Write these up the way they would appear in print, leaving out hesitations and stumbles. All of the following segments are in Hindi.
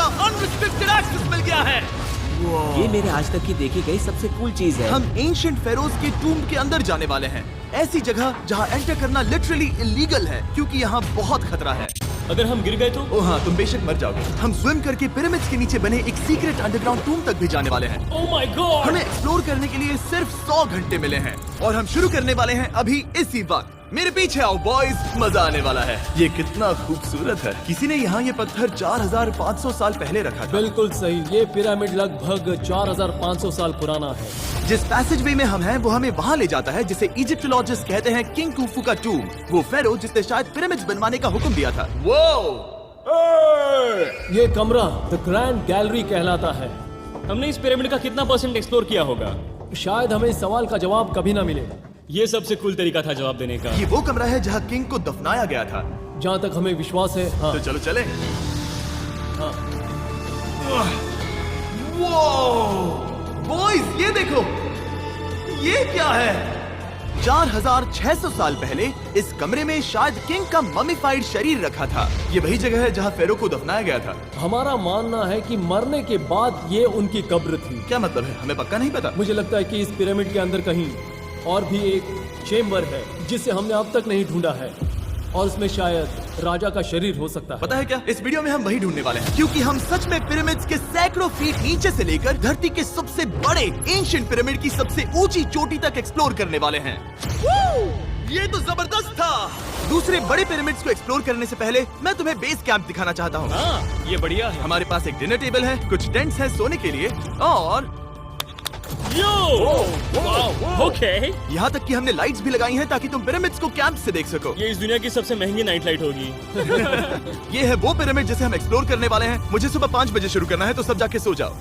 का अनरिस्ट्रिक्टेड एक्सेस मिल गया है। ये मेरे आज तक की देखी गई सबसे कूल चीज है। हम एंशिएंट फेरोज के टूम्ब के अंदर जाने वाले हैं, ऐसी जगह जहाँ एंटर करना लिटरली इलीगल है क्योंकि यहाँ बहुत खतरा है। अगर हम गिर गए तो? ओह हाँ, तुम बेशक मर जाओगे। हम स्विम करके पिरामिड्स के नीचे बने एक सीक्रेट अंडरग्राउंड टूम्ब तक भी जाने वाले हैं। Oh my God! हमें एक्सप्लोर करने के लिए सिर्फ 100 घंटे मिले हैं और हम शुरू करने वाले हैं अभी इसी वक्त। मेरे पीछे आओ बॉयज, मजा आने वाला है। ये कितना खूबसूरत है। किसी ने यहाँ ये पत्थर 4500 साल पहले रखा था। बिल्कुल सही, ये पिरामिड लगभग 4500 साल पुराना है। जिस पैसेजवे में हम हैं वो हमें वहाँ ले जाता है जिसे इजिप्टोलॉजिस्ट कहते हैं किंग कुफू का टूम्ब, वो फेरो जिसने शायद पिरामिड्स बनवाने का हुक्म दिया था। वो ये कमरा द ग्रैंड गैलरी कहलाता है। हमने इस पिरामिड का कितना % एक्सप्लोर किया होगा? शायद हमें इस सवाल का जवाब कभी ना मिले। ये सबसे कूल तरीका था जवाब देने का। ये वो कमरा है जहाँ किंग को दफनाया गया था। जहाँ तक हमें विश्वास है। हाँ। तो चलो चले। हाँ। बॉयज ये देखो, ये क्या है? 4600 साल पहले इस कमरे में शायद किंग का ममीफाइड शरीर रखा था। ये वही जगह है जहाँ फेरो को दफनाया गया था। हमारा मानना है कि मरने के बाद ये उनकी कब्र थी। क्या मतलब है? हमें पक्का नहीं पता। मुझे लगता है कि इस पिरामिड के अंदर कहीं और भी एक चेम्बर है जिसे हमने अब तक नहीं ढूंढा है और उसमें शायद राजा का शरीर हो सकता है। पता है क्या, इस वीडियो में हम वही ढूंढने वाले हैं क्योंकि हम सच में पिरामिड्स के सैकड़ों फीट नीचे से लेकर धरती के सबसे बड़े एंशिएंट पिरामिड की सबसे ऊंची चोटी तक एक्सप्लोर करने वाले हैं। ये तो जबरदस्त था। दूसरे बड़े पिरामिड्स को एक्सप्लोर करने से पहले मैं तुम्हें बेस कैंप दिखाना चाहता हूँ। हाँ, ये बढ़िया है। हमारे पास एक डिनर टेबल है, कुछ टेंट्स हैं सोने के लिए और ओके। यहाँ तक कि हमने लाइट्स भी लगाई हैं ताकि तुम पिरामिड्स को कैंप से देख सको। ये इस दुनिया की सबसे महंगी नाइट लाइट होगी। ये है वो पिरामिड जिसे हम एक्सप्लोर करने वाले हैं। मुझे सुबह 5 बजे शुरू करना है तो सब जाके सो जाओ।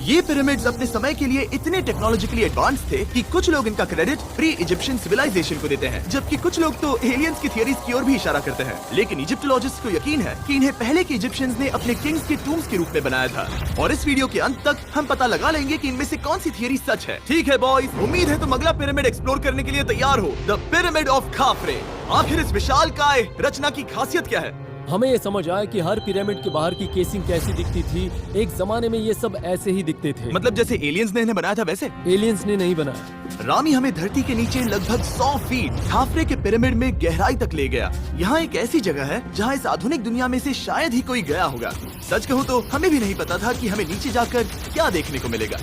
ये पिरामिड्स अपने समय के लिए इतने टेक्नोलॉजिकली एडवांस थे कि कुछ लोग इनका क्रेडिट प्री इजिप्शियन सिविलाइजेशन को देते हैं, जबकि कुछ लोग तो एलियंस की थियरीज की ओर भी इशारा करते हैं। लेकिन इजिप्टोलॉजिस्ट को यकीन है कि इन्हें पहले के इजिप्शियंस ने अपने किंग्स के टूम्स के रूप में बनाया था। और इस वीडियो के अंत तक हम पता लगा लेंगे कि इनमें से कौन सी थियरी सच है। ठीक है बॉयज, उम्मीद है तुम अगला पिरामिड एक्सप्लोर करने के लिए तैयार हो, द पिरामिड ऑफ खाफरे। आखिर इस विशालकाय रचना की खासियत क्या है? हमें ये समझ आया कि हर पिरामिड के बाहर की केसिंग कैसी दिखती थी। एक जमाने में ये सब ऐसे ही दिखते थे। मतलब जैसे एलियंस ने इन्हें बनाया था वैसे? एलियंस ने नहीं बनाया। रामी हमें धरती के नीचे लगभग 100 फीट खाफरे के पिरामिड में गहराई तक ले गया। यहाँ एक ऐसी जगह है जहाँ इस आधुनिक दुनिया में से शायद ही कोई गया होगा। सच कहूँ तो हमें भी नहीं पता था कि हमें नीचे जाकर क्या देखने को मिलेगा।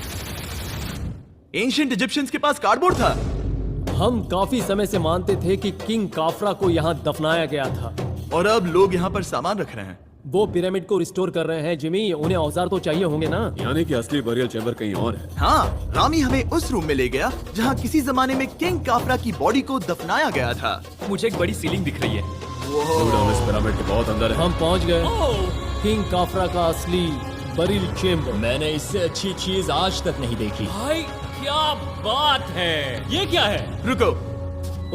एंशिएंट इजिप्शियंस के पास कार्डबोर्ड था। हम काफी समय से मानते थे कि किंग काफरा को यहाँ दफनाया गया था और अब लोग यहाँ पर सामान रख रहे हैं। वो पिरामिड को रिस्टोर कर रहे हैं। जिमी, उन्हें औजार तो चाहिए होंगे ना? यानी कि असली बरियल चैम्बर कहीं और है। हाँ, रामी हमें उस रूम में ले गया जहाँ किसी जमाने में किंग काफरा की बॉडी को दफनाया गया था। मुझे एक बड़ी सीलिंग दिख रही है। हम इस पिरामिड के बहुत अंदर है। हम पहुँच गए किंग काफरा का असली बरियल चेम्बर। मैंने इससे अच्छी चीज आज तक नहीं देखी। भाई क्या बात है! ये क्या है? रुको,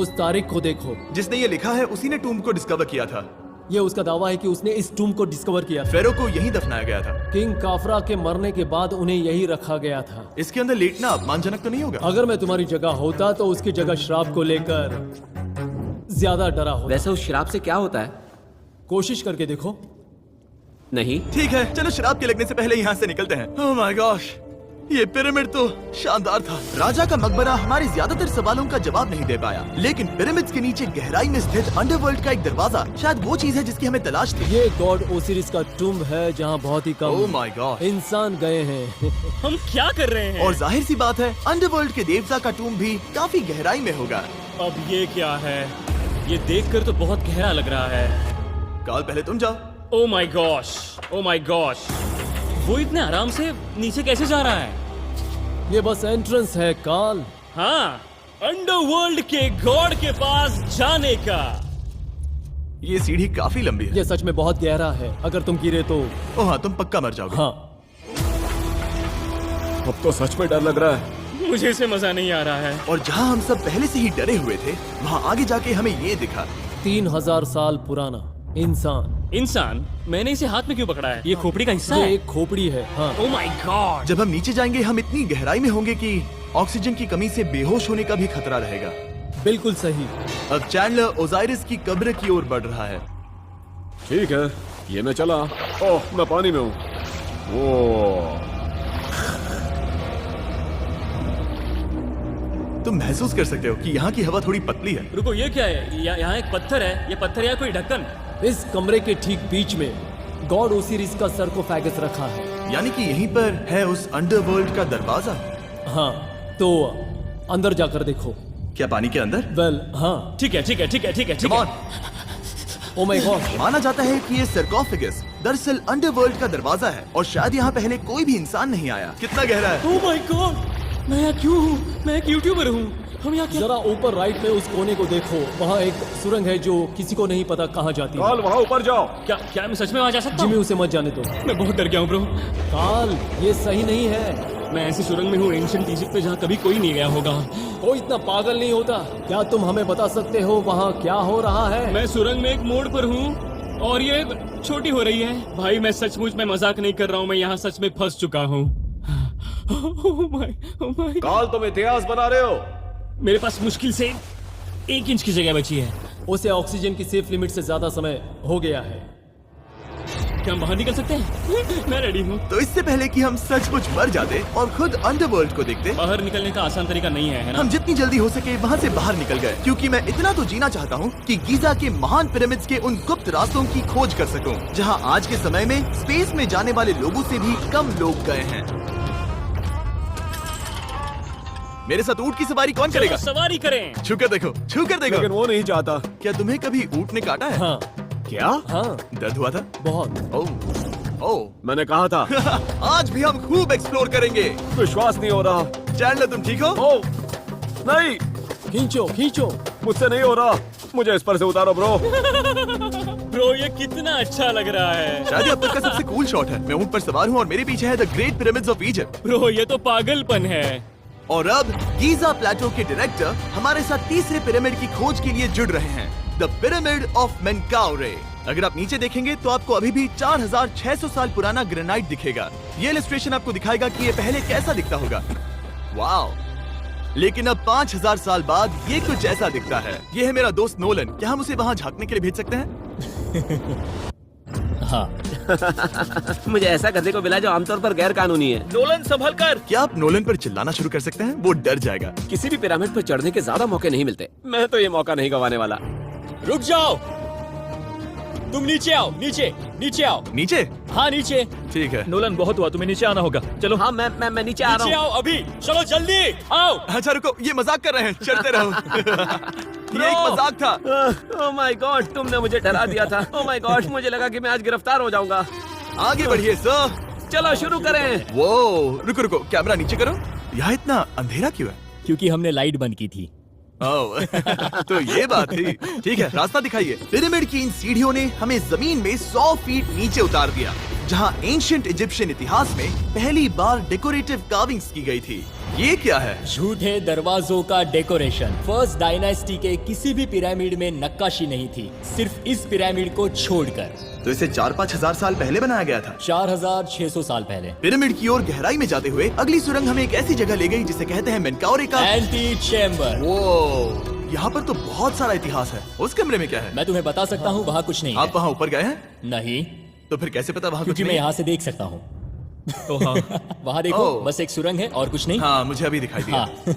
उस तारीख को देखो। जिसने ये लिखा है उसी ने टूम्ब को डिस्कवर किया था। ये उसका दावा है कि उसने इस टूम्ब को डिस्कवर किया था। फेरो को यहीं दफनाया गया था। किंग काफरा के मरने के बाद उन्हें यही रखा गया था। इसके अंदर लेटना अपमानजनक तो नहीं होगा? अगर मैं तुम्हारी जगह होता तो उसकी जगह श्राप को लेकर ज्यादा डरा होता। वैसे उस शराब से क्या होता है? कोशिश करके देखो। नहीं। ठीक है, चलो शराब के लगने से पहले यहाँ से निकलते हैं। ओह माय गॉश, ये पिरामिड तो शानदार था। राजा का मकबरा हमारे ज्यादातर सवालों का जवाब नहीं दे पाया, लेकिन पिरामिड्स के नीचे गहराई में स्थित अंडरवर्ल्ड का एक दरवाजा शायद वो चीज है जिसकी हमें तलाश थी। ये गॉड ओसिरिस का टूम्ब है जहाँ बहुत ही ओह कम माय गॉड इंसान गए हैं। हम क्या कर रहे हैं? और जाहिर सी बात है अंडरवर्ल्ड के देवता का टूम्ब भी काफी गहराई में होगा। अब ये क्या है? ये देखकर तो बहुत गहरा लग रहा है। काल पहले तुम जाओ। Oh my gosh, oh my gosh, वो इतने आराम से नीचे कैसे जा रहा है? ये बस एंट्रेंस है काल। हाँ, अंडरवर्ल्ड के गॉड के पास जाने का। ये सीढ़ी काफी लंबी है। ये सच में बहुत गहरा है। अगर तुम गिरे तो ओह हाँ, तुम पक्का मर जाओगे। हाँ। अब तो सच में डर लग रहा है। मुझे इसे मजा नहीं आ रहा है। और जहाँ हम सब पहले से ही डरे हुए थे, वहाँ आगे जाके हमें ये दिखा। 3000 साल पुराना इंसान। इंसान? मैंने इसे हाथ में क्यों पकड़ा है? ये खोपड़ी का हिस्सा ये है? एक खोपड़ी है। हाँ। Oh my God! जब हम नीचे जाएंगे हम इतनी गहराई में होंगे कि ऑक्सीजन की कमी से बेहोश होने का भी खतरा रहेगा। बिल्कुल सही। अब चैंडलर ओजाइरिस की कब्र की ओर बढ़ रहा है। ठीक है, ये मैं चला। ओह, मैं पानी में हूँ। ओह, तुम महसूस कर सकते हो कि यहाँ की हवा थोड़ी पतली है। रुको, ये क्या है? यहाँ एक पत्थर है। ये पत्थर या कोई ढक्कन? इस कमरे के ठीक बीच में गॉड ओसिरिस का सरकोफेगस रखा है। यानी कि यहीं पर है उस अंडरवर्ल्ड का दरवाजा। हाँ, तो अंदर जाकर देखो। क्या पानी के अंदर? वेल, हाँ। ठीक है, ठीक है, ठीक है, ठीक है, ठीक Come है। on। ओ माय गॉड, माना जाता है कि ये सरकोफेगस दरअसल अंडरवर्ल्ड का दरवाजा है और शायद यहाँ पहले कोई भी इंसान नहीं आया। कितना गहरा है? ओह माय गॉड, मैं यहाँ क्यों हूँ? मैं एक यूट्यूबर हूँ। हम यहाँ क्या? जरा ऊपर राइट में उस कोने को देखो। वहाँ एक सुरंग है जो किसी को नहीं पता कहाँ जाती है। काल, वहाँ ऊपर जाओ। क्या मैं सच में वहाँ जा सकता जिमी, हूँ? उसे मत जाने दो। मैं बहुत डर गया हूँ ब्रो। काल, ये सही नहीं है। मैं ऐसी सुरंग में हूँ एंशिएंट इजिप्ट में जहाँ कभी कोई नहीं गया होगा। कोई इतना पागल नहीं होता। क्या तुम हमें बता सकते हो वहाँ क्या हो रहा है? मैं सुरंग में एक मोड़ पर हूँ और ये छोटी हो रही है। भाई मैं सचमुच में मजाक नहीं कर रहा हूँ, मैं यहाँ सच में फंस चुका हूँ। Oh my. काल, तुम इतिहास बना रहे हो। मेरे पास मुश्किल से 1 इंच की जगह बची है। उसे ऑक्सीजन की सेफ लिमिट से ज्यादा समय हो गया है। क्या हम बाहर निकल सकते हैं? मैं रेडी हूँ। तो इससे पहले कि हम सचमुच मर जाते और खुद अंडरवर्ल्ड को देखते, बाहर निकलने का आसान तरीका नहीं है ना? हम जितनी जल्दी हो सके वहाँ से बाहर निकल गए, क्योंकि मैं इतना तो जीना चाहता हूँ कि गीजा के महान पिरामिड्स के उन गुप्त रास्तों की खोज कर सकूं, जहाँ आज के समय में स्पेस में जाने वाले लोगों से भी कम लोग गए हैं। मेरे साथ ऊंट की सवारी कौन करेगा? चलो सवारी करें। छू कर देखो, छू कर देखो। लेकिन वो नहीं चाहता। क्या तुम्हें कभी ऊंट ने काटा है? हाँ, क्या? हाँ, दर्द हुआ था? बहुत। ओह, मैंने कहा था। आज भी हम खूब एक्सप्लोर करेंगे। विश्वास नहीं हो रहा। चैंडलर, तुम ठीक हो? ओह, नहीं, खींचो, खींचो। मुझसे नहीं हो रहा। मुझे इस पर से उतारो ब्रो। ब्रो ये कितना अच्छा लग रहा है। शायद ये अब तक का सबसे कूल शॉट है। मैं ऊंट पर सवार हूँ और मेरे पीछे है the great pyramids of Egypt. Bro ये तो पागलपन है। और अब गीजा प्लेटो के डायरेक्टर हमारे साथ तीसरे पिरामिड की खोज के लिए जुड़ रहे हैं, द पिरामिड ऑफ मेनकाउरे। अगर आप नीचे देखेंगे तो आपको अभी भी 4600 साल पुराना ग्रेनाइट दिखेगा। ये इलस्ट्रेशन आपको दिखाएगा कि ये पहले कैसा दिखता होगा। वाओ! लेकिन अब 5000 साल बाद ये कुछ ऐसा दिखता है। ये है मेरा दोस्त नोलन। क्या हम उसे वहाँ झांकने के लिए भेज सकते हैं? हाँ। मुझे ऐसा करने को मिला जो आमतौर पर गैर कानूनी है। नोलन संभल कर। क्या आप नोलन पर चिल्लाना शुरू कर सकते हैं? वो डर जाएगा। किसी भी पिरामिड पर चढ़ने के ज्यादा मौके नहीं मिलते। मैं तो ये मौका नहीं गंवाने वाला। रुक जाओ, तुम नीचे आओ। नीचे नीचे आओ। नीचे? हाँ नीचे। ठीक है। नोलन बहुत हुआ, तुम्हें नीचे आना होगा। चलो। हाँ, मैं नीचे आ नीचे रहा हूँ। आओ अभी। चलो जल्दी आओ। अच्छा रुको, ये मजाक कर रहे हैं। चढ़ते रहो। ये एक मजाक था। ओह माय गॉड, तुमने मुझे डरा दिया था। ओह माय गॉड, मुझे लगा कि मैं आज गिरफ्तार हो जाऊंगा। आगे बढ़िए सर। चलो शुरू करें। वो रुको रुको, कैमरा नीचे करो। यहाँ इतना अंधेरा क्यों है? क्योंकि हमने लाइट बंद की थी। ओह, तो ये बात थी। ठीक है, रास्ता दिखाइए। पिरामिड की इन सीढ़ियों ने हमें जमीन में 100 फीट नीचे उतार दिया, जहाँ एंशिएंट इजिप्शियन इतिहास में पहली बार डेकोरेटिव कार्विंग्स की गई थी। ये क्या है? झूठे दरवाजों का डेकोरेशन। फर्स्ट डायनेस्टी के किसी भी पिरामिड में नक्काशी नहीं थी, सिर्फ इस पिरामिड को छोड़कर। तो इसे 4-5 हजार साल पहले बनाया गया था। 4600 साल पहले। पिरामिड की ओर गहराई में जाते हुए अगली सुरंग हमें एक ऐसी जगह ले गई जिसे कहते हैं मेनकाउरे का एंटी चैम्बर। वो यहाँ पर तो बहुत सारा इतिहास है। उस कमरे में क्या है? मैं तुम्हें बता सकता हूँ, वहाँ कुछ नहीं आप है। वहाँ ऊपर गए हैं? नहीं, तो फिर कैसे पता वहाँ कुछ क्योंकि मैं नहीं? यहाँ से देख सकता हूँ। वहाँ देखो, ओह। बस एक सुरंग है और कुछ नहीं। हाँ, मुझे अभी दिखाई दिया। हाँ।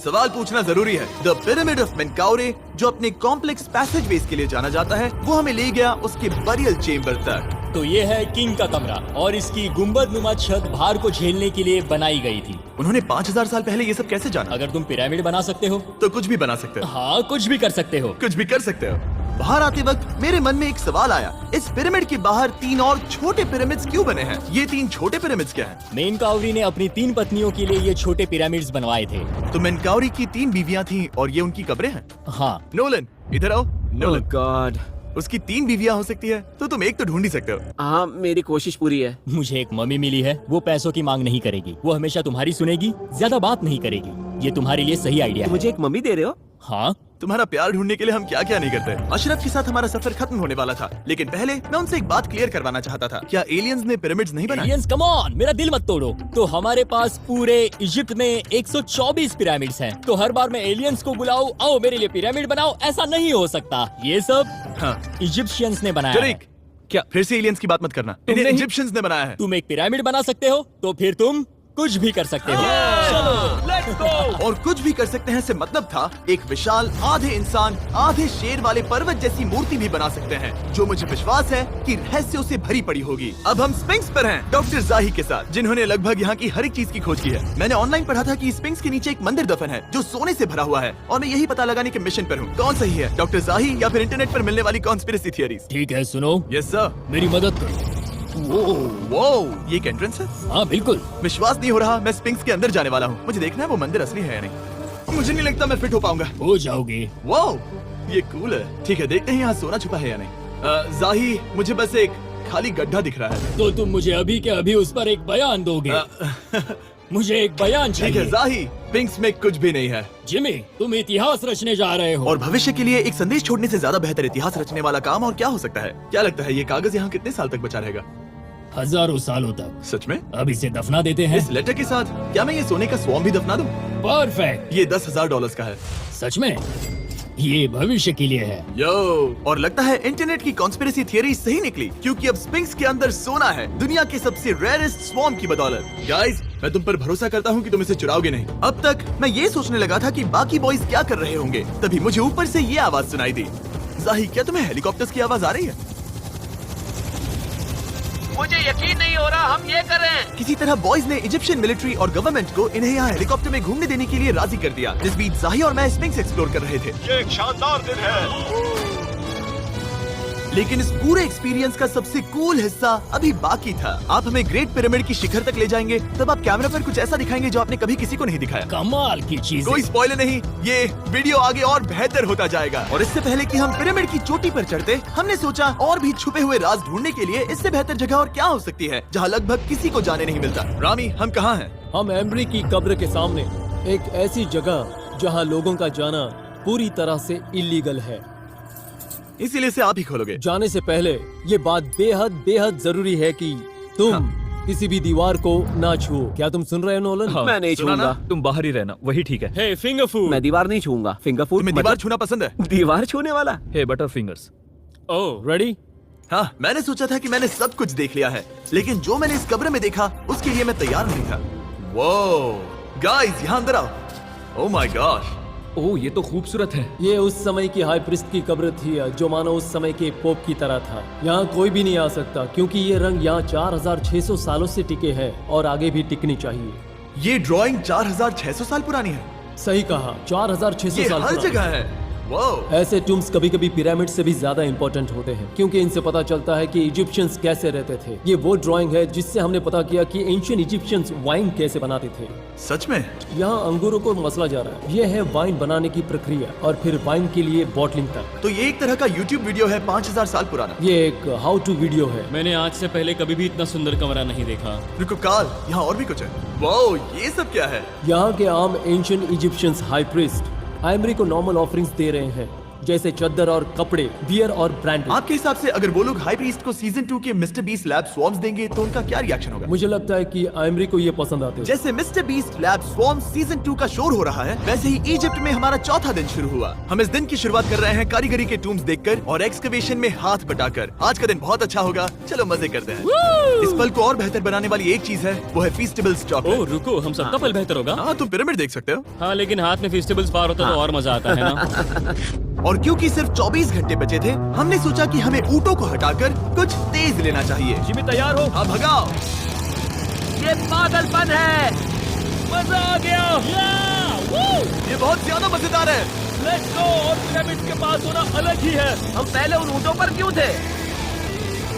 सवाल पूछना जरूरी है। द पिरामिड ऑफ मेनकाउरे, जो अपने कॉम्प्लेक्स पैसेजवेज के लिए जाना जाता है, वो हमें ले गया उसके बरियल चेम्बर तक। तो ये है किंग का कमरा और इसकी गुंबद नुमा छत भार को झेलने के लिए बनाई गई थी। उन्होंने 5000 साल पहले ये सब कैसे जाना? अगर तुम पिरामिड बना सकते हो तो कुछ भी बना सकते हो। हाँ, कुछ भी कर सकते हो। कुछ भी कर सकते हो। बाहर आते वक्त मेरे मन में एक सवाल आया, इस पिरामिड के बाहर 3 और छोटे पिरामिड्स क्यों बने हैं? ये 3 छोटे पिरामिड्स क्या हैं? मेनकाउरी ने अपनी 3 पत्नियों के लिए ये छोटे पिरामिड्स बनवाए थे। तो मेनकाउरी की 3 बीवियां थीं और ये उनकी कब्रें हैं। हाँ, नोलन, इधर आओ। ओह नोलन, गॉड। उसकी 3 बीवियां हो सकती है, तो तुम एक तो ढूंढ ही सकते हो। हाँ, मेरी कोशिश पूरी है। मुझे एक मम्मी मिली है, वो पैसों की मांग नहीं करेगी, वो हमेशा तुम्हारी सुनेगी, ज्यादा बात नहीं करेगी। ये तुम्हारे लिए सही आइडिया है। मुझे एक मम्मी दे रहे हो? हाँ, तुम्हारा प्यार ढूंढने के लिए हम क्या क्या नहीं करते। अशरफ के साथ हमारा सफर खत्म होने वाला था, लेकिन पहले मैं उनसे एक बात क्लियर करवाना चाहता था। क्या एलियंस ने पिरामिड्स नहीं बनाए? एलियंस, कम ऑन, मेरा दिल मत तोड़ो। तो हमारे पास पूरे इजिप्ट में 124 पिरामिड्स हैं। तो हर बार मैं एलियंस को बुलाऊं, आओ मेरे लिए पिरामिड बनाओ, ऐसा नहीं हो सकता। ये सब हाँ, इजिप्शियंस ने बनाया है। जरीक, क्या? फिर से एलियंस की बात मत करना, इन्हें नहीं- इजिप्शियंस ने बनाया है। तुम एक पिरामिड बना सकते हो तो फिर तुम कुछ भी कर सकते हो। और कुछ भी कर सकते हैं से मतलब था एक विशाल आधे इंसान आधे शेर वाले पर्वत जैसी मूर्ति भी बना सकते हैं, जो मुझे विश्वास है कि रहस्यों से भरी पड़ी होगी। अब हम स्पिंक्स पर हैं, डॉक्टर जाही के साथ, जिन्होंने लगभग यहाँ की हर एक चीज की खोज की है। मैंने ऑनलाइन पढ़ा था कि स्पिंक्स के नीचे एक मंदिर दफन है जो सोने से भरा हुआ है, और मैं यही पता लगाने के मिशन पर हूँ। कौन सही है, डॉक्टर जाही या फिर इंटरनेट पर मिलने वाली कॉन्स्पिरेसी थियरीज? ठीक है, सुनो, यस सर। मेरी मदद करो। वो ये एक एंट्रेंस है? हाँ बिल्कुल। विश्वास नहीं हो रहा, मैं स्पिंक्स के अंदर जाने वाला हूँ। मुझे देखना है वो मंदिर असली है या नहीं। मुझे नहीं लगता मैं फिट हो पाऊंगा। हो जाओगे। वाओ, ये कूल है। ठीक है, देखते हैं यहाँ सोना छुपा है या नहीं। जाही, मुझे बस एक खाली गड्ढा दिख रहा है। तो तुम मुझे अभी के अभी उस पर एक बयान दोगे? मुझे एक बयान ठीक है चाहिए। जाही, स्पिंक्स में कुछ भी नहीं है। जिमी, तुम इतिहास रचने जा रहे हो। और भविष्य के लिए एक संदेश छोड़ने से ज्यादा बेहतर इतिहास रचने वाला काम और क्या हो सकता है? क्या लगता है ये कागज यहाँ कितने साल तक बचा रहेगा? हजारों सालों तक। सच में? अब इसे दफना देते हैं। इस लेटर के साथ क्या मैं ये सोने का स्वॉर्म भी दफना दूं? परफेक्ट। ये $10,000 का है। सच में? ये भविष्य के लिए है। यो, और लगता है इंटरनेट की कॉन्स्पिरेसी थियरी सही निकली, क्योंकि अब स्पिंक्स के अंदर सोना है, दुनिया के सबसे रेयरेस्ट स्वॉर्म की बदौलत। गाइस, मैं तुम पर भरोसा करता हूँ कि तुम इसे चुराओगे नहीं। अब तक मैं ये सोचने लगा था कि बाकी बॉयज क्या कर रहे होंगे, तभी मुझे ऊपर से ये आवाज सुनाई दी। जाही, क्या तुम्हें हेलीकॉप्टर्स की आवाज आ रही है? मुझे यकीन नहीं हो रहा हम ये कर रहे हैं। किसी तरह बॉयज ने इजिप्शियन मिलिट्री और गवर्नमेंट को इन्हें यहाँ हेलीकॉप्टर में घूमने देने के लिए राजी कर दिया। इस बीच जाही और मैं स्पिंक्स एक्सप्लोर कर रहे थे। ये एक शानदार दिन है। लेकिन इस पूरे एक्सपीरियंस का सबसे कूल हिस्सा अभी बाकी था। आप हमें ग्रेट पिरामिड की शिखर तक ले जाएंगे, तब आप कैमरा पर कुछ ऐसा दिखाएंगे जो आपने कभी किसी को नहीं दिखाया। कमाल की चीज। कोई स्पॉइलर नहीं, ये वीडियो आगे और बेहतर होता जाएगा। और इससे पहले कि हम पिरामिड की चोटी पर चढ़ते, हमने सोचा और भी छुपे हुए राज ढूंढने के लिए इससे बेहतर जगह और क्या हो सकती है जहाँ लगभग किसी को जाने नहीं मिलता। रामी, हम कहाँ हैं? हम एम्ब्री की कब्र के सामने, एक ऐसी जगह जहां लोगों का जाना पूरी तरह से इलीगल है। इसीलिए से आप ही खोलोगे। जाने से पहले ये बात बेहद बेहद जरूरी है कि तुम किसी भी दीवार को ना छुओ। क्या तुम सुन रहे हो नोलन? मैं नहीं सुना छूंगा। तुम बाहर ही रहना, वही ठीक है। हे फिंगर फूड। मैं दीवार नहीं छूंगा। फिंगर फूड तुम्हें दीवार छूना पसंद है? दीवार छूने वाला? हे बटर फिंगर्स। ओह, रेडी? हाँ, मैंने सोचा था कि मैंने सब कुछ देख लिया है, लेकिन जो मैंने इस कब्र में देखा उसके लिए मैं तैयार नहीं था। वो गाइस, यहाँ अंदर आओ। ओह माय गॉश, ओह, ये तो खूबसूरत है। ये उस समय की हाई प्रिस्ट की कब्र थी, जो मानो उस समय के पोप की तरह था। यहाँ कोई भी नहीं आ सकता क्योंकि ये रंग यहाँ 4600 सालों से टिके हैं और आगे भी टिकनी चाहिए। ये ड्राइंग 4600 साल पुरानी है। सही कहा, 4600 ये साल हर पुरानी। जगह है। वाओ, ऐसे टूम्स कभी कभी पिरामिड से भी ज्यादा इंपॉर्टेंट होते हैं क्योंकि इनसे पता चलता है कि इजिप्शियंस कैसे रहते थे। ये वो ड्राइंग है जिससे हमने पता किया कि एंशियंट इजिप्शियंस वाइन कैसे बनाते थे। सच में? यहाँ अंगूरों को मसला जा रहा है। ये है वाइन बनाने की प्रक्रिया और फिर वाइन के लिए बॉटलिंग तक। तो ये एक तरह का YouTube वीडियो है 5000 साल पुराना। ये एक हाउ टू वीडियो है। मैंने आज से पहले कभी भी इतना सुंदर कमरा नहीं देखा। रुको काल, यहाँ और भी कुछ है। वाओ, ये सब क्या है? यहाँ के आम एंशियंट इजिप्शियंस हाई प्रीस्ट आइमरी को नॉर्मल ऑफरिंग्स दे रहे हैं, जैसे चद्दर और कपड़े, बियर और ब्रांड। आपके हिसाब से अगर वो लोग हाई प्रीस्ट को सीजन 2 के मिस्टर बीस्ट लैब स्वॉर्म्स देंगे तो उनका क्या रिएक्शन होगा? मुझे लगता है कि आइमरी को ये पसंद आते हैं। जैसे mister beast lab swarm season 2 का शोर हो रहा है, वैसे ही इजिप्ट में हमारा चौथा दिन शुरू हुआ। हम इस दिन की शुरुआत कर रहे हैं कारीगरी के टूम्स देखकर और एक्सकवेशन में हाथ बटाकर। आज का दिन बहुत अच्छा होगा, चलो मजे करते हैं। इस पल को और बेहतर बनाने वाली एक चीज है, वो है फीस्टेबल्स चॉकलेट। ओह रुको, हम सबका पल बेहतर होगा। हाँ, तुम पिरामिड देख सकते हो। हाँ, लेकिन हाथ में फेस्टिवल्स बार होता तो और मजा आता है ना। और क्योंकि सिर्फ 24 घंटे बचे थे, हमने सोचा कि हमें ऊँटों को हटाकर कुछ तेज लेना चाहिए। जिमी तैयार हो? हाँ, भगाओ। ये पागलपन है। मजा आ गया। ये बहुत ज्यादा मजेदार है। Let's go. और पिरामिड के पास होना अलग ही है। हम पहले उन ऊँटों पर क्यों थे?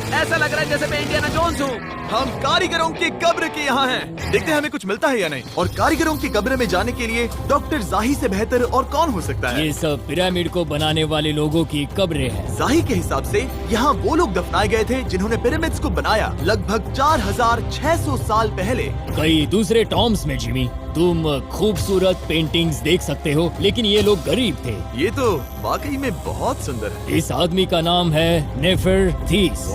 ऐसा लग रहा है जैसे मैं इंडियाना जोन्स हूँ। हम कारीगरों की कब्र के यहाँ हैं। देखते हैं हमें कुछ मिलता है या नहीं। और कारीगरों की कब्र में जाने के लिए डॉक्टर जाही से बेहतर और कौन हो सकता है? ये सब पिरामिड को बनाने वाले लोगों की कब्रें हैं। जाही के हिसाब से यहाँ वो लोग दफनाए गए थे जिन्होंने पिरामिड्स को बनाया लगभग 4600 साल पहले। कई दूसरे टॉम्स में जिमी, तुम खूबसूरत पेंटिंग्स देख सकते हो, लेकिन ये लोग गरीब थे। ये तो वाकई में बहुत सुंदर है। इस आदमी का नाम है नेफरथीस।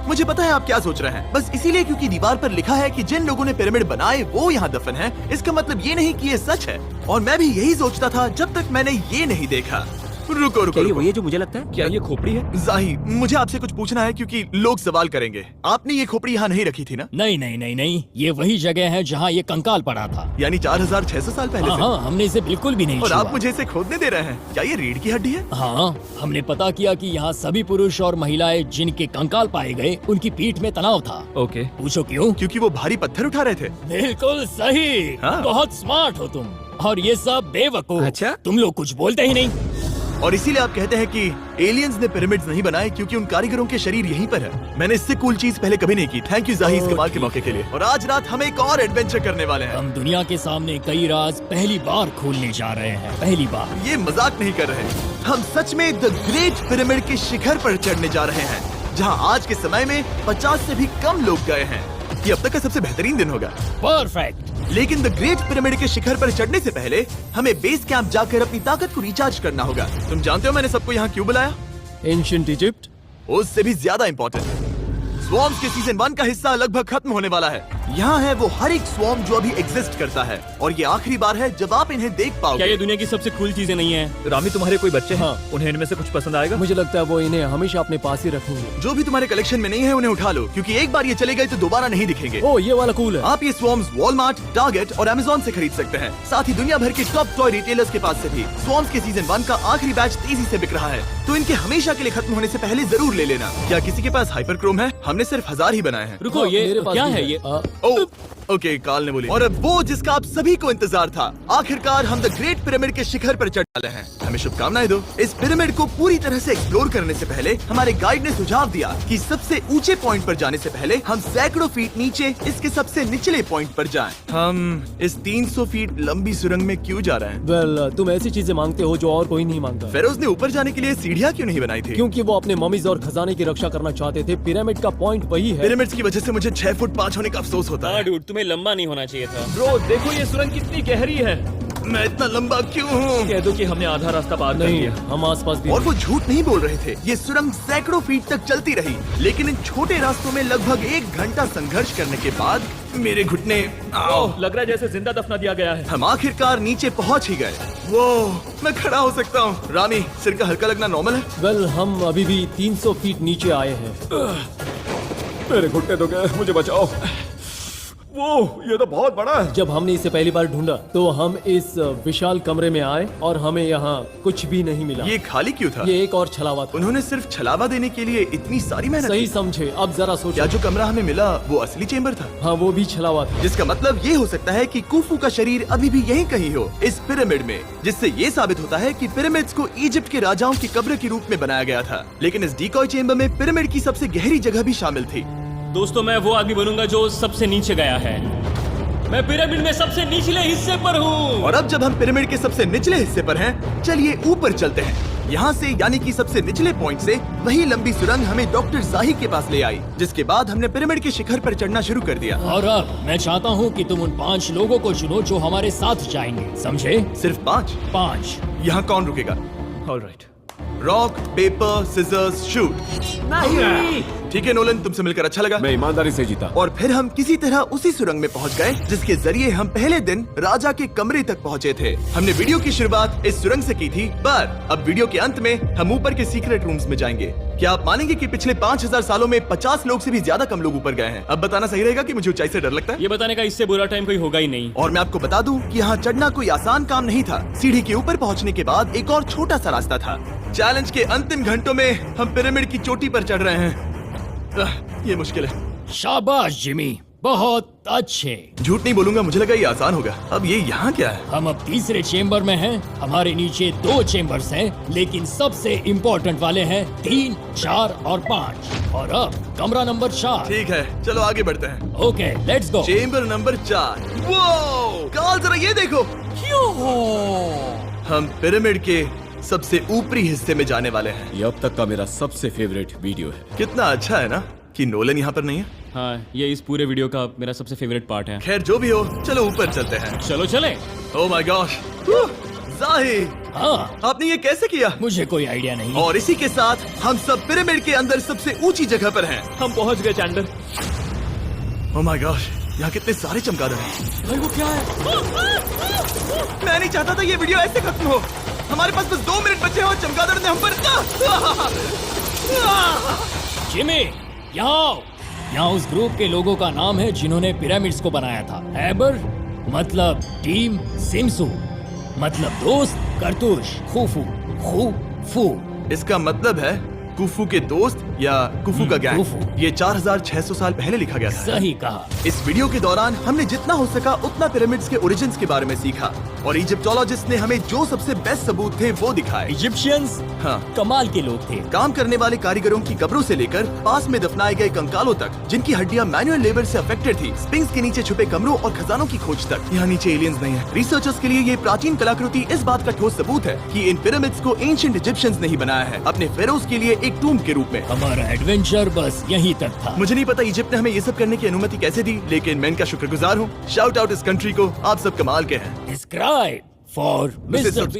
मुझे पता है आप क्या सोच रहे हैं। बस इसीलिए क्योंकि दीवार पर लिखा है कि जिन लोगों ने पिरामिड बनाए वो यहाँ दफन है, इसका मतलब ये नहीं कि ये सच है। और मैं भी यही सोचता था जब तक मैंने ये नहीं देखा। रुको रुको क्या ये रुको। वही है जो मुझे लगता है? क्या ये खोपड़ी है? जाही, मुझे आपसे कुछ पूछना है क्योंकि लोग सवाल करेंगे। आपने ये खोपड़ी यहाँ नहीं रखी थी ना? नहीं नहीं नहीं नहीं, ये वही जगह है जहाँ ये कंकाल पड़ा था। यानी 4600 साल पहले हाँ से? हाँ, हमने इसे बिल्कुल भी नहीं और छुआ। आप मुझे इसे खोदने दे रहे हैं? क्या ये रीढ़ की हड्डी है? हाँ, हमने पता किया कि यहाँ सभी पुरुष और महिलाएं जिनके कंकाल पाए गए उनकी पीठ में तनाव था। ओके। पूछो क्यों? क्योंकि वो भारी पत्थर उठा रहे थे। बिल्कुल सही। हाँ। बहुत स्मार्ट हो तुम। और ये सब बेवकूफ। अच्छा? तुम लोग कुछ बोलते ही नहीं। और इसीलिए आप कहते हैं कि एलियंस ने पिरामिड्स नहीं बनाए क्योंकि उन कारीगरों के शरीर यहीं पर है। मैंने इससे कूल चीज पहले कभी नहीं की। थैंक यू जाही इस कमाल के मौके के लिए। और आज रात हम एक और एडवेंचर करने वाले हैं। हम दुनिया के सामने कई राज पहली बार खोलने जा रहे हैं। पहली बार। ये मजाक नहीं कर रहे। हम सच में द ग्रेट पिरामिड के शिखर पर चढ़ने जा रहे हैं, जहां आज के समय में 50 से भी कम लोग गए हैं। ये अब तक का सबसे बेहतरीन दिन होगा। परफेक्ट। लेकिन द ग्रेट पिरामिड के शिखर पर चढ़ने से पहले हमें बेस कैंप जाकर अपनी ताकत को रिचार्ज करना होगा। तुम जानते हो मैंने सबको यहाँ क्यों बुलाया? Ancient Egypt. उससे भी ज्यादा इंपॉर्टेंट, स्वॉर्म्स के सीजन 1 का हिस्सा लगभग खत्म होने वाला है। यहाँ है वो हर एक स्वॉर्म जो अभी एग्जिस्ट करता है, और ये आखिरी बार है जब आप इन्हें देख क्या पाओगे। ये दुनिया की सबसे कूल चीजें नहीं है? रामी, तुम्हारे कोई बच्चे हैं? हाँ। उन्हें इनमें से कुछ पसंद आएगा? मुझे लगता है वो इन्हें हमेशा अपने पास ही रखेंगे। जो भी तुम्हारे कलेक्शन में नहीं है उन्हें उठा लो, क्योंकि एक बार ये चले गए तो दोबारा नहीं दिखेंगे। ओ, ये वाला कूल है। आप ये स्वॉर्म्स वॉलमार्ट, टारगेट और अमेज़न से खरीद सकते हैं। साथ ही दुनिया भर के टॉप टॉय रिटेलर्स के पास से भी। स्वॉर्म्स के सीजन 1 का आखिरी बैच तेजी से बिक रहा है, तो इनके हमेशा के लिए खत्म होने से पहले जरूर ले लेना। क्या किसी के पास हाइपर क्रोम है? हमने सिर्फ 1000 ही बनाए हैं। रुको, हाँ, ये मेरे पास क्या भी है ये? ओ, ओके, काल ने बोली। और अब वो जिसका आप सभी को इंतजार था, आखिरकार हम द ग्रेट पिरामिड के शिखर पर चढ़ वाले हैं। हमें शुभकामनाएं दो। इस पिरामिड को पूरी तरह से एक्सप्लोर करने से पहले हमारे गाइड ने सुझाव दिया कि सबसे ऊंचे पॉइंट पर जाने से पहले हम सैकड़ों फीट नीचे इसके सबसे निचले पॉइंट पर जाएं। हम इस 300 फीट लंबी सुरंग में क्यों जा रहे हैं? वेल, तुम ऐसी चीजें मांगते हो जो और कोई नहीं मांगता। फेरोज ने ऊपर जाने के लिए सीढ़ियां क्यों नहीं बनाई थी? क्योंकि वो अपने ममीज और खजाने की रक्षा करना चाहते थे। पिरामिड का पॉइंट वही है। पिरामिड्स की वजह से मुझे 6 फुट 5 होने का अफसोस होता हाँ है। डूड, तुम्हें लंबा नहीं होना चाहिए था। ब्रो, देखो ये सुरंग कितनी गहरी है। मैं इतना लंबा क्यों हूँ? कह दो कि हमने आधा रास्ता पार कर नहीं, लिया। हम आसपास भी और वो झूठ नहीं बोल रहे थे। ये सुरंग सैकड़ों फीट तक चलती रही, लेकिन इन छोटे रास्तों में लगभग 1 घंटा संघर्ष करने के बाद मेरे घुटने ओह, लग रहा है जैसे जिंदा दफना दिया गया है। हम आखिरकार नीचे पहुंच ही गए। वो मैं खड़ा हो सकता हूँ। रामी, सिर का हल्का लगना नॉर्मल है? वेल, हम अभी भी 300 फीट नीचे आए हैं। मेरे घुटने तो गए, मुझे बचाओ। वो ये तो बहुत बड़ा है। जब हमने इसे पहली बार ढूंढा तो हम इस विशाल कमरे में आए और हमें यहाँ कुछ भी नहीं मिला। ये खाली क्यों था? ये एक और छलावा था। उन्होंने सिर्फ छलावा देने के लिए इतनी सारी मेहनत सही की। समझे। अब जरा क्या सोचो। जो कमरा हमें मिला वो असली चेंबर था? हाँ, वो भी छलावा था। जिसका मतलब ये हो सकता है कि कुफू का शरीर अभी भी यहीं कहीं हो, इस पिरामिड में, जिससे ये साबित होता है कि पिरामिड्स को इजिप्ट के राजाओं की कब्र के रूप में बनाया गया था। लेकिन इस डीकॉय चेंबर में पिरामिड की सबसे गहरी जगह भी शामिल थी। दोस्तों, मैं वो आदमी बनूंगा जो सबसे नीचे गया है। मैं पिरामिड में सबसे निचले हिस्से पर हूँ। और अब जब हम पिरामिड के सबसे निचले हिस्से पर हैं, चलिए ऊपर चलते हैं। यहाँ से यानी कि सबसे निचले पॉइंट से वही लंबी सुरंग हमें डॉक्टर जाही के पास ले आई, जिसके बाद हमने पिरामिड के शिखर पर चढ़ना शुरू कर दिया। और अब मैं चाहता हूँ कि तुम उन 5 लोगों को चुनो जो हमारे साथ जाएंगे, समझे? सिर्फ 5? 5। यहाँ कौन रुकेगा? Alright. Rock, paper, scissors, shoot. नहीं। ठीक है नोलन, तुमसे मिलकर अच्छा लगा। मैं ईमानदारी से जीता। और फिर हम किसी तरह उसी सुरंग में पहुंच गए जिसके जरिए हम पहले दिन राजा के कमरे तक पहुंचे थे। हमने वीडियो की शुरुआत इस सुरंग से की थी, पर अब वीडियो के अंत में हम ऊपर के सीक्रेट रूम्स में जाएंगे। क्या आप मानेंगे कि पिछले 5000 सालों में 50 लोग से भी ज्यादा कम लोग ऊपर गए हैं? अब बताना सही रहेगा कि मुझे ऊंचाई से डर लगता है। ये बताने का इससे बुरा टाइम कोई होगा ही नहीं। और मैं आपको बता दूं कि यहाँ चढ़ना कोई आसान काम नहीं था। सीढ़ी के ऊपर पहुँचने के बाद एक और छोटा सा रास्ता था। चैलेंज के अंतिम घंटों में हम पिरामिड की चोटी पर चढ़ रहे हैं। ये मुश्किल है। शाबाश जिमी, बहुत अच्छे। झूठ नहीं बोलूंगा, मुझे लगा ये आसान होगा। अब ये यहाँ क्या है? हम अब तीसरे चेम्बर में हैं। हमारे नीचे 2 चेम्बर्स हैं, लेकिन सबसे इम्पोर्टेंट वाले हैं 3, 4 और 5। और अब कमरा नंबर 4। ठीक है, चलो आगे बढ़ते हैं। Okay, let's go. Chamber number 4। वो काल, जरा ये देखो। हम पिरामिड के सबसे ऊपरी हिस्से में जाने वाले हैं। ये अब तक का मेरा सबसे फेवरेट वीडियो है। कितना अच्छा है ना कि नोलन यहाँ पर नहीं है। हाँ, ये इस पूरे वीडियो का मेरा सबसे फेवरेट पार्ट है। खैर जो भी हो, चलो ऊपर चलते हैं। चलो चले। ओह माय गॉश, जाहिर, हाँ, आपने ये कैसे किया? मुझे कोई आइडिया नहीं। और इसी के साथ हम सब पिरामिड के अंदर सबसे ऊंची जगह पर हैं। हम पहुंच गए चैंडलर। ओह माय गॉश, यहाँ कितने सारे चमगादड़ हैं। भाई वो क्या है? मैं नहीं चाहता था ये वीडियो ऐसे खत्म हो। हमारे पास बस 2 मिनट बचे हैं और चमगादड़ ने हम पर जिमी, यहाँ आओ। यहाँ उस ग्रुप के लोगों का नाम है जिन्होंने पिरामिड्स को बनाया था। एबर मतलब टीम, सिमसू मतलब दोस्त, करतुश, खुफू, खुफू। इसका मतलब है कुफू के दोस्त या कुफू का गैंग। कुफू। ये 4600 साल पहले लिखा गया था। सही कहा। इस वीडियो के दौरान हमने जितना हो सका उतना पिरामिड्स के ओरिजिन्स के बारे में सीखा और इजिप्टोलॉजिस्ट ने हमें जो सबसे बेस्ट सबूत थे वो दिखाए। इजिप्शियंस हाँ, कमाल के लोग थे। काम करने वाले कारीगरों की कब्रों से लेकर पास में दफनाए गए कंकालों तक, जिनकी हड्डियां मैनुअल लेबर से अफेक्टेड थी, स्पिंक्स के नीचे छुपे कमरों और खजानों की खोज तक। यहाँ नीचे एलियंस नहीं है। रिसर्चर्स के लिए ये प्राचीन कलाकृति इस बात का ठोस सबूत है कि इन पिरामिड्स को एंशिएंट इजिप्शियंस ने ही बनाया है, अपने फेरोज के लिए एक टूम्ब के रूप में। हमारा एडवेंचर बस यहीं तक था। मुझे नहीं पता इजिप्ट ने हमें ये सब करने की अनुमति कैसे दी, लेकिन मैं इनका शुक्रगुजार हूँ। शाउट आउट इस कंट्री को, आप सब कमाल के हैं। Describe for mister